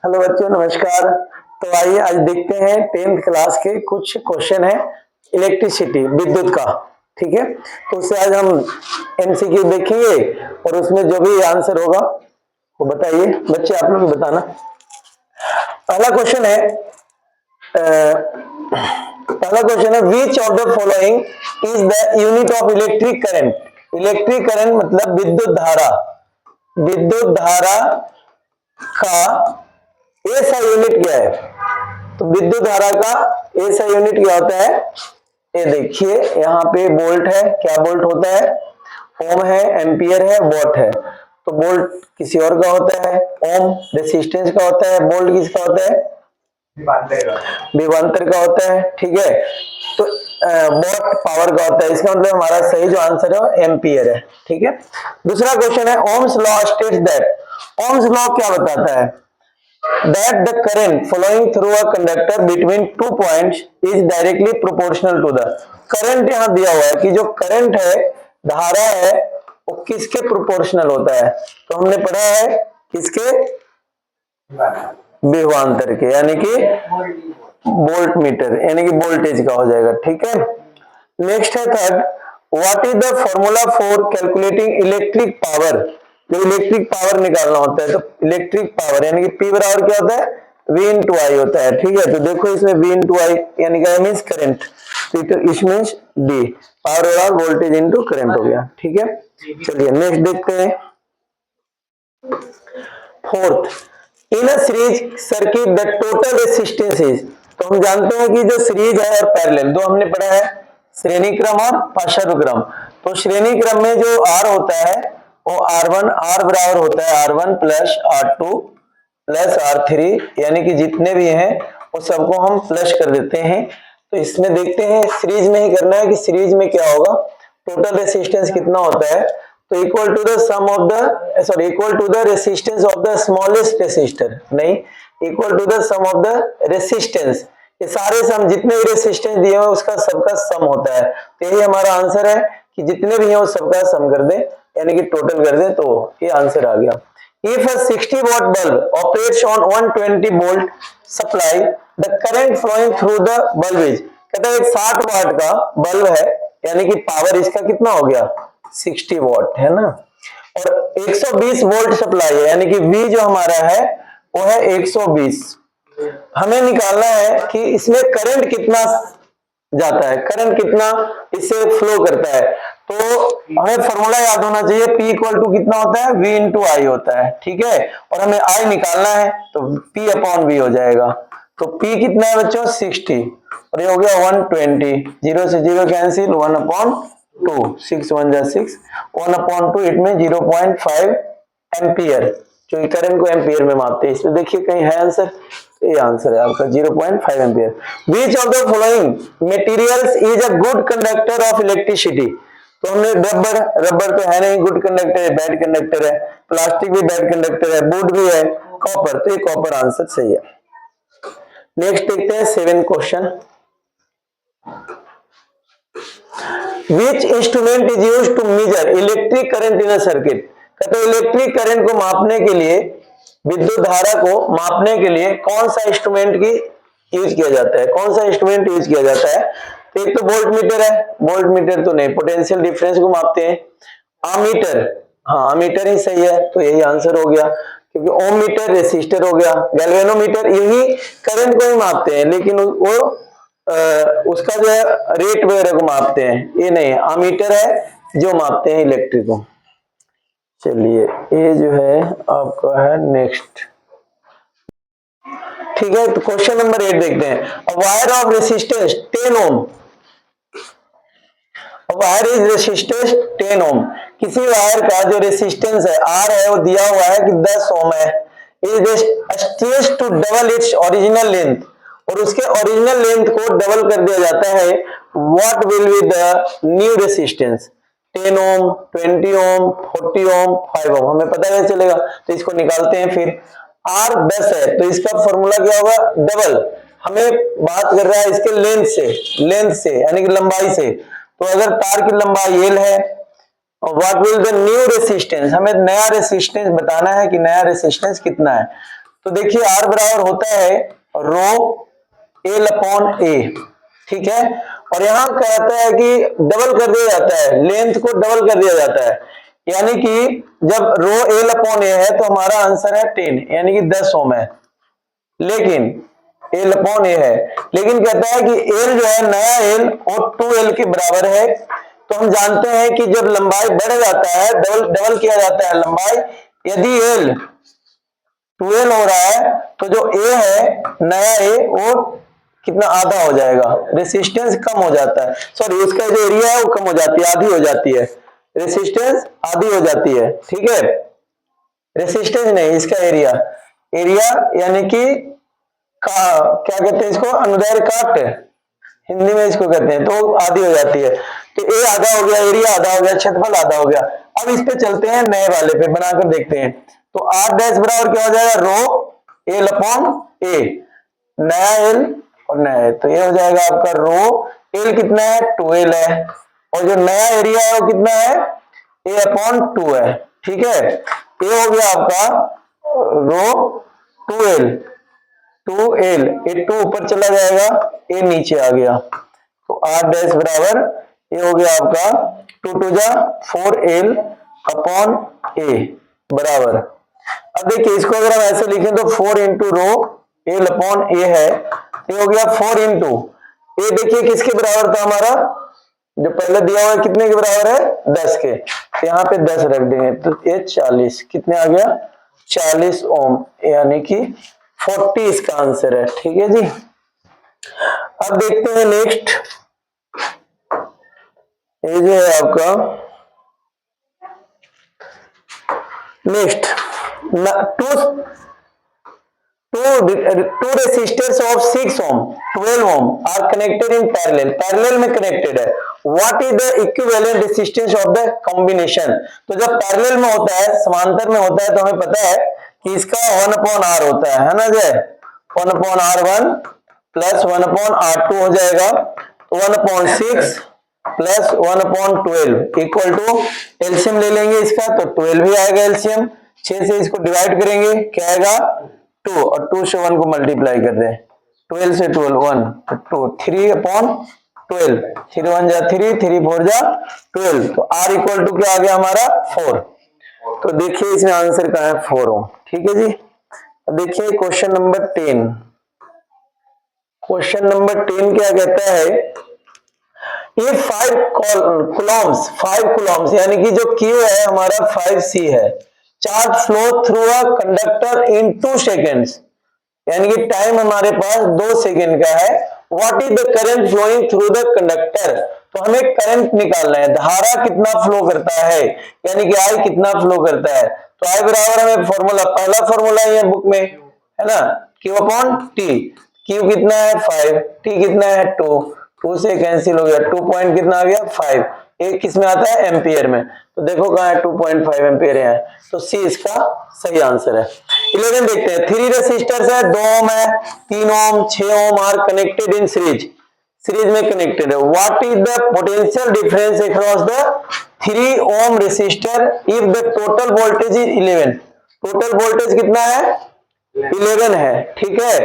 Hello बच्चों, नमस्कार। तो आइए आज देखते हैं 10th क्लास के कुछ क्वेश्चन है इलेक्ट्रिसिटी, विद्युत का। ठीक है, तो उससे आज हम एमसीक्यू देखेंगे और उसमें जो भी आंसर होगा वो बताइए। बच्चे आप लोग बताना। पहला क्वेश्चन है which of the following is the unit of electric current. Electric current मतलब विद्युत धारा। विद्युत धारा का ऐसा यूनिट क्या है? तो विद्युत धारा का ऐसा यूनिट क्या होता है? ये देखिए, यहाँ पे वोल्ट है। क्या वोल्ट होता है? ओम है, एम्पियर है, वॉट है। तो वोल्ट किसी और का होता है, ओम रेसिस्टेंस का होता है, वोल्ट किसका होता है? विभवांतर का होता है। ठीक है, तो वॉट पावर का होता है। इसका मतलब हमारा सही जो आंसर है एम्पियर है। ठीक है, दूसरा क्वेश्चन है Ohm's law states that. Ohm's law क्या बताता है? that the current flowing through a conductor between two points is directly proportional to the current। यहां दिया हुआ है कि जो करंट है, धारा है, वो किसके प्रोपोर्शनल होता है? तो हमने पढ़ा है किसके? विभवांतर के, यानी कि वोल्ट मीटर, यानी कि वोल्टेज का हो जाएगा। ठीक है, नेक्स्ट है third, what is the formula for calculating electric power. जो इलेक्ट्रिक पावर निकालना होता है, तो इलेक्ट्रिक पावर यानी कि पी बराबर क्या होता है? V इंटू आई होता है। ठीक है, तो देखो इसमें V इंटू आई यानी क्या मीन्स करंट, तो इसमें डी पावर हो रहा वोल्टेज इंटू करंट हो गया। ठीक है, चलिए नेक्स्ट देखते हैं। Fourth, in a series circuit the total resistance is. तो हम जानते हैं कि जो सीरीज है और पैरेलल, दो हमने पढ़ा है, श्रेणी क्रम और पार्श्व क्रम। तो श्रेणी क्रम में जो आर होता है वो R1, आर बराबर होता है R1 plus R2 plus R3, यानी कि जितने भी हैं वो सबको हम प्लस कर देते हैं। तो इसमें देखते हैं, सीरीज में ही करना है कि सीरीज में क्या होगा, टोटल रेसिस्टेंस कितना होता है। तो equal to the sum of the equal to the resistance of the smallest resistor, नहीं, equal to the sum of the resistance. ये सारे सम जितने भी रेसिस्टेंस दिए हुए उसका सबका सम होता है। तो यही हमारा आंसर है कि जितने भी हैं वो सबका सम कर दें, यानी कि टोटल कर दें, तो ये आंसर आ गया। If a 60 watt bulb operates on 120 volt supply, the current flowing through the bulb is। कहता है एक 60 वाट का बल्ब है, यानी कि पावर इसका कितना हो गया? 60 वॉट है ना, और 120 वोल्ट सप्लाई है, यानी कि V जो हमारा है वो है 120। हमें निकालना है कि इसमें करंट कितना जाता है, करंट कितना इससे फ्लो करता है। तो हमें फॉर्मूला याद होना चाहिए, P इक्वल टू कितना होता है? V इंटू आई होता है। ठीक है, और हमें I निकालना है, तो P अपॉन V हो जाएगा। तो P कितना है बच्चों? 60, और ये हो गया 120, 0 से 0 कैंसिल, 1 अपॉन 2, 6 1 जा 6, 1 अपॉन 2 इट में 0.5 एम्पियर, जो करंट को एम्पियर में मापते हैं। इसमें देखिए कहीं है आंसर, ये आंसर है आपका 0.5 ampere. Which of the following materials is a good conductor of electricity. तो हमने रबर, रबर तो है नहीं गुड कंडक्टर है, बैड कंडक्टर है। प्लास्टिक भी बैड कंडक्टर है, वुड भी है, कॉपर, तो ये कॉपर आंसर सही है। नेक्स्ट देखते हैं 7 question. Which instrument is used to measure electric current in a circuit. कहते हैं इलेक्ट्रिक करंट को मापने के लिए, विद्युत धारा को मापने के लिए कौन सा इंस्ट्रूमेंट की यूज किया जाता है? कौन सा इंस्ट्रूमेंट यूज किया जाता है? तो एक तो वोल्ट मीटर है, वोल्ट मीटर तो नहीं, पोटेंशियल डिफरेंस को मापते हैं। अमीटर, हाँ अमीटर ही सही है, तो यही आंसर हो गया, क्योंकि ओम मीटर रेसिस्टर हो गया। गैल्वेनोमीटर यही करंट को ही मापते हैं, लेकिन वो उसका जो है रेट वगैरह को मापते हैं, ये नहीं, अमीटर है जो मापते हैं इलेक्ट्रिक को। चलिए ये जो है आपका है नेक्स्ट। ठीक है, तो क्वेश्चन नंबर 8 देखते हैं। Wire of resistance 10 ohm, wire is resistance 10 ohm. किसी वायर का जो रेसिस्टेंस है R है वो दिया हुआ है कि 10 ओम है। Is stretched to double its original length, और उसके ओरिजिनल लेंथ को डबल कर दिया जाता है। What will be the new resistance? 10 ओम, 20 ओम, 40 ओम, 5 ओम, हमें पता कैसे चलेगा? तो इसको निकालते हैं। फिर R 10 है तो इसका फॉर्मूला क्या होगा? डबल। हमें बात कर रहा है इसके लेंथ से, लेंथ से यानी कि लंबाई से। तो अगर तार की लंबाई L है, what will the new resistance, हमें नया रेसिस्टेंस बताना है कि नया रेसिस्टेंस कितना है। तो देखिए R बराबर होता है रो एल अपॉन ए, ठीक है। और यहां कहता है कि डबल कर दिया जाता है, लेंथ को डबल कर दिया जाता है, यानी कि जब रो एल अपॉन ए है तो हमारा आंसर है 10, यानी कि 10 ओम है, लेकिन एल अपॉन ए है, लेकिन कहता है कि एल जो है नया एल और 2l के बराबर है। तो हम जानते हैं कि जब लंबाई बढ़ जाता है डबल किया जाता है लंबाई, यदि एल 2l हो रहा है तो जो ए है नया ए वो कितना आधा हो जाएगा, रेसिस्टेंस कम हो जाता है, सॉरी इसका जो एरिया है वो कम हो जाती है, आधी हो जाती है, रेसिस्टेंस आधी हो जाती है, ठीक है। रेसिस्टेंस नहीं, इसका एरिया, एरिया यानी कि क्या कहते हैं इसको, अनुदैर्ध्य काट हिंदी में इसको कहते हैं, तो आधी हो जाती है। तो ए आधा हो गया, एरिया आधा हो गया, क्षेत्रफल आधा हो गया। अब इस पे चलते हैं नए वाले पे, बनाकर देखते हैं। तो आर डैश बराबर क्या हो जाएगा, रो एल अपॉन ए, नया एल और नया एल, तो ये हो जाएगा आपका रो एल कितना है 2l है, और जो नया एरिया है वो कितना है ए अपॉन 2 है, ठीक है। ए हो गया आपका रो 2l, 2l, ए 2 ऊपर चला जाएगा, ए नीचे आ गया, तो आर डैश बराबर ये हो गया आपका 2 2 जा 4l अपॉन ए बराबर। अब देखिए इसको अगर हम ऐसे लिखें तो 4 इंटू रो एल अपॉन ए है, ये हो गया 4 इंटू ए, देखिए किसके बराबर था हमारा, जो पहले दिया हुआ है कितने के बराबर है 10 के, तो यहाँ पे 10 रख देंगे, तो ये 40 कितने आ गया 40 ओम, यानी कि 40 इसका आंसर है, ठीक है जी। अब देखते हैं नेक्स्ट, ये जो है आपका next two resistors of 6 ohm 12 ohm are connected in parallel में connected है। what is the equivalent resistance of the combination, तो जब पैरेलल में होता है, समांतर में होता है, तो हमें पता है कि इसका 1/r होता है ना जय, 1/r1 प्लस 1/r2 हो जाएगा, तो 1/6 प्लस 1/12 इक्वल टू, एलसीएम ले लेंगे इसका तो 12 भी आएगा एलसीएम, 6 से इसको डिवाइड करेंगे क्या आएगा 2, और 2 से 1 को मल्टीप्लाई कर रहे हैं, 12 से 12 1 तो 2 3/12, 3 1 जा 3, 3 4 जा 12, तो r इक्वल टू क्या आ गया हमारा 4। तो देखिए इसमें आंसर का है 4 ओम, ठीक है जी। अब देखिए क्वेश्चन नंबर 10, क्वेश्चन नंबर 10 क्या कहता है, ये 5 कूलम्स यानी कि जो Q है हमारा 5C है, charge flow through a conductor in 2 seconds, यानी कि टाइम हमारे पास 2 सेकेंड का है। What is the current flowing through the conductor, तो हमें करंट निकालना है, धारा कितना फ्लो करता है, यानी कि आई कितना फ्लो करता है। तो आई बराबर हमें फॉर्मूला, पहला फॉर्मूला है बुक में है ना, Q अपॉन टी, Q कितना है 5, T कितना है 2, 2 से कैंसिल हो गया, 2 पॉइंट कितना आ गया 5, एक किस में आता है एम्पियर में, तो देखो कहां है 2.5 एम्पियर है, तो सी इसका सही आंसर है। 11 देखते हैं, 3 रेसिस्टर्स है, 2 ओम है, 3 ओम, 6 ओम आर कनेक्टेड इन सीरीज में कनेक्टेड है। What is the potential difference across the 3 ohm resistor if the total voltage is 11, total voltage कितना है 11 है, ठीक है।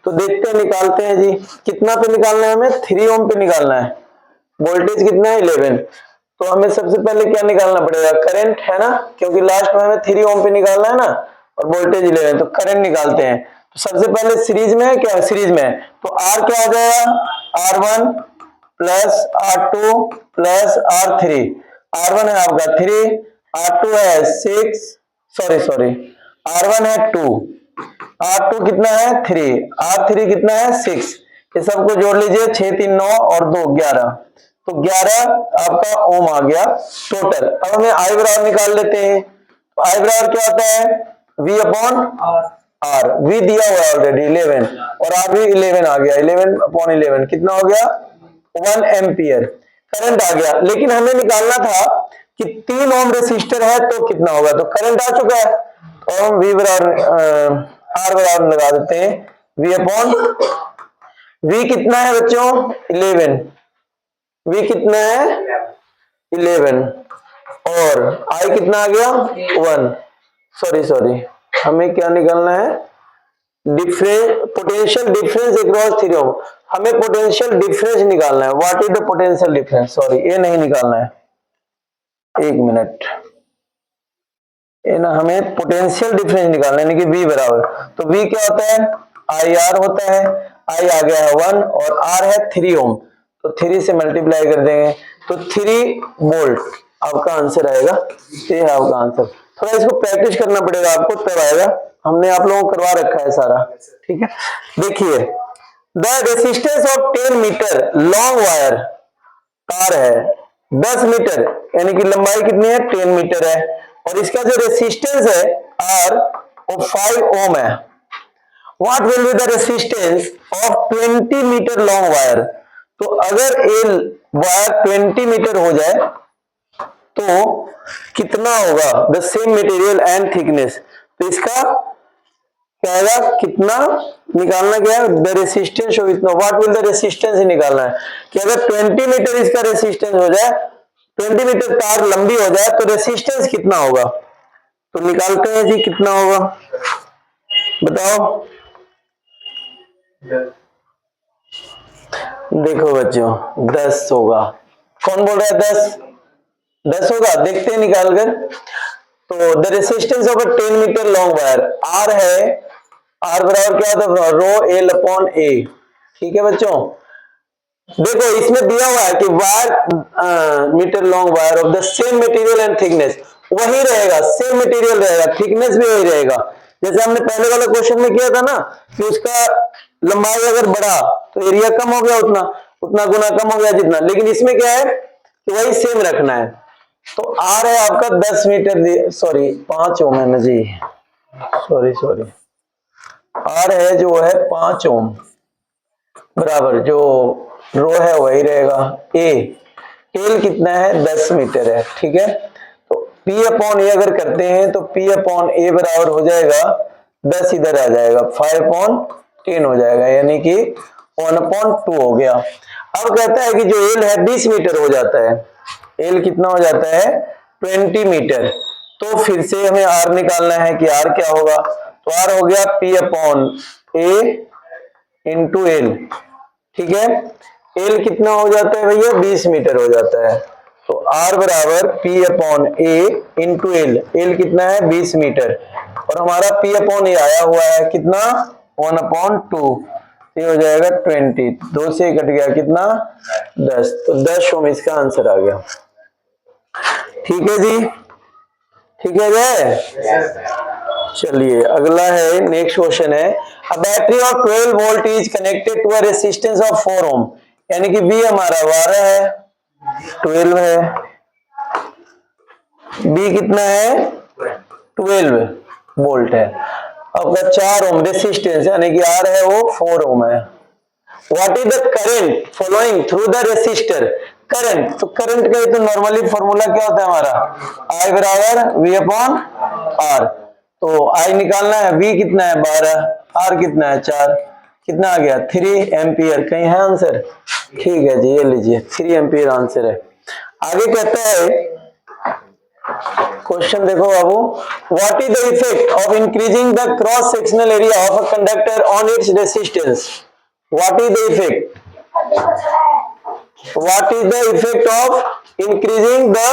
तो देखते हैं निकालते हैं जी, कितना पे निकालना है हमें 3 ओम पे निकालना है, वोल्टेज कितना है 11, तो हमें सबसे पहले क्या निकालना पड़ेगा करंट है ना, क्योंकि लास्ट में हमें 3 ओम पे निकालना है ना, और वोल्टेज 11, तो करंट निकालते हैं। तो सबसे पहले सीरीज में है क्या, सीरीज में है, तो R क्या हो जाएगा R1 plus R2 plus R3, R1 है आपका 3, R2 है 6, सॉरी R1 है 2, R2 कितना है 3, R3 कितना है 6, ये सबको जोड़ लीजिए, 6 3 9 और 2 11, तो 11 आपका ओम आ गया टोटल। अब हमें आई बराबर निकाल लेते हैं, तो आई बराबर क्या होता है V अपॉन आर, V दिया हुआ है ऑलरेडी 11, और आर भी 11 आ गया, 11 अपॉन 11 कितना हो गया 1 एम्पियर करंट आ गया। लेकिन हमें निकालना था कि 3 ओम रेसिस्टर है तो कितना होगा, तो करंट आ चुका है, तो हम V बराबर आर बराबर लगा देते हैं, V अपॉन V कितना है बच्चों 11, V कितना है 11, और I कितना आ गया 1, सॉरी हमें क्या निकालना है पोटेंशियल डिफरेंस अक्रॉस 3 ओम। हमें पोटेंशियल डिफरेंस निकालना है। What is the potential difference, sorry ये नहीं निकालना है, एक मिनट, ये ना हमें पोटेंशियल डिफरेंस निकालना है, यानी कि V बराबर, तो V क्या होता है, IR होता है, I आ गया है 1 और R है 3 ओम, तो 3 से मल्टीप्लाई कर देंगे तो 3 वोल्ट आपका आंसर आएगा। ये है आपका आंसर। थोड़ा इसको प्रैक्टिस करना पड़ेगा आपको, तब आएगा। हमने आप लोगों को करवा रखा है सारा, ठीक है। देखिए, the resistance of 10 metre long wire तार है 10 मीटर, यानी कि लंबाई कितनी है, 10 मीटर है, और इसका जो रेसिस्टेंस है R वो 5 ओम है। What will be the resistance of 20 metre long wire. तो अगर ये वायर 20 मीटर हो जाए तो कितना होगा, the same material and thickness, तो इसका क्या आएगा, कितना निकालना, क्या है, द रेसिस्टेंस ऑफ इतना, व्हाट विल द रेसिस्टेंस ही निकालना है कि अगर 20 मीटर इसका रेसिस्टेंस हो जाए, 20 मीटर तार लंबी हो जाए तो रेसिस्टेंस कितना होगा। तो निकालते हैं जी, कितना होगा बताओ। देखो बच्चों 10 होगा, कौन बोल रहा है 10 होगा, देखते हैं निकाल कर। तो the resistance of a 10 metre long wire R है, R बराबर क्या होता है, रो L अपॉन A, ठीक है बच्चों। देखो इसमें दिया हुआ है कि wire metre long wire of the same material and thickness, वही रहेगा, सेम मटेरियल रहेगा, थिकनेस भी वही रहेगा। जैसे हमने पहले वाले क्वेश्चन में किया था ना कि उसका लंबाई अगर बढ़ा तो एरिया कम हो गया, उतना उतना गुना कम हो गया जितना, लेकिन इसमें क्या है कि वही सेम रखना है। तो R है आपका 10 मीटर, सॉरी 5 ओम है ना जी, सॉरी R है जो है 5 ओम बराबर, जो रो है वही रहेगा, एल कितना है 10 मीटर है, ठीक है। तो P अपॉन ए अगर करते हैं तो P अपॉन ए बराबर हो जाएगा 10, इधर आ जाएगा 5 अपॉन 10 हो जाएगा, यानी कि 1 अपॉन 2 हो गया। अब कहता है कि जो एल है 20 मीटर हो जाता है, एल कितना हो जाता है 20 मीटर, तो फिर से हमें आर निकालना है कि आर क्या होगा, तो आर हो गया P अपॉन ए इंटू एल, ठीक है। एल कितना हो जाता है भैया 20 मीटर हो जाता है, तो आर बराबर P अपॉन ए इंटू एल, एल कितना है 20 मीटर, और हमारा P अपॉन ए आया हुआ है कितना 1 अपॉन 2, ये हो जाएगा 20, 2 से कट गया कितना 10, तो 10 ओम इसका आंसर आ गया, ठीक है जी, ठीक है जय। चलिए अगला है, नेक्स्ट क्वेश्चन है, a battery of 12 volt is connected to a resistance of 4 ohm, यानी कि V हमारा 12 है, 12 है, B कितना है 12 वोल्ट है, आपका 4 ओम रेसिस्टेंस यानी कि R है वो 4 ओम है। What is the current flowing through the resistor, current, तो करंट का तो नॉर्मली फॉर्मूला क्या होता है हमारा, I बराबर V अपॉन R, तो I निकालना है, V कितना है 12, R कितना है 4, कितना आ गया 3 एम्पियर, कहीं है आंसर, ठीक है जी, ये लीजिए 3 एम्पियर आंसर है। आगे कहता है क्वेश्चन देखो बाबू, what is the effect of increasing the cross sectional area of a conductor on its resistance, what is the effect, what is the effect of increasing the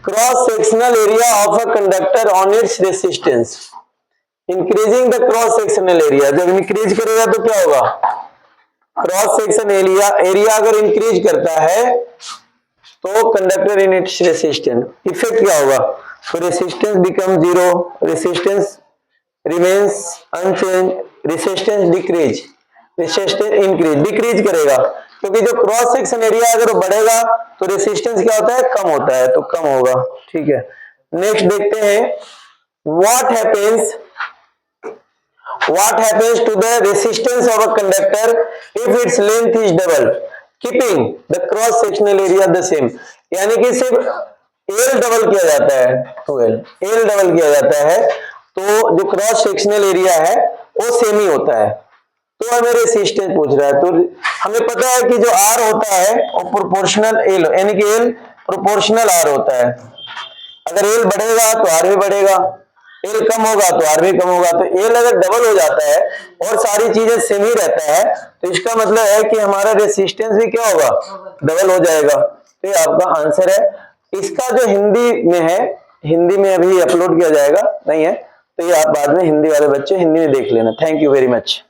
cross sectional area of a conductor on its resistance, increasing the cross sectional area, जब increase करेगा तो क्या होगा, cross section area, area अगर increase करता है तो conductor in its resistance, effect क्या होगा, तो resistance become zero, resistance remains unchanged, resistance decrease, resistance increase, decrease करेगा, क्योंकि जो क्रॉस सेक्शन एरिया अगर बढ़ेगा तो रेसिस्टेंस क्या होता है कम होता है, तो कम होगा, ठीक है। नेक्स्ट देखते हैं, what happens to the resistance of a conductor if its length is double keeping the cross sectional area the same, यानी कि सिर्फ एल डबल किया जाता है, तो एल डबल किया जाता है तो जो क्रॉस सेक्शनल एरिया है वो सेम ही होता है, तो हमें रेसिस्टेंस पूछ रहा है, तो हमें पता है कि जो R होता है वो प्रोपोर्शनल एल, यानी कि एल प्रोपोर्शनल R होता है, अगर एल बढ़ेगा तो R भी बढ़ेगा, एल कम होगा तो आर भी कम होगा। तो एल अगर डबल हो जाता है और सारी चीजें सेम ही रहता है तो इसका मतलब है कि हमारा रेसिस्टेंस भी क्या होगा, डबल हो जाएगा। तो ये आपका आंसर है। इसका जो हिंदी में है, हिंदी में अभी अपलोड किया जाएगा नहीं है, तो ये आप बाद में हिंदी वाले बच्चे हिंदी में देख लेना। Thank you very much.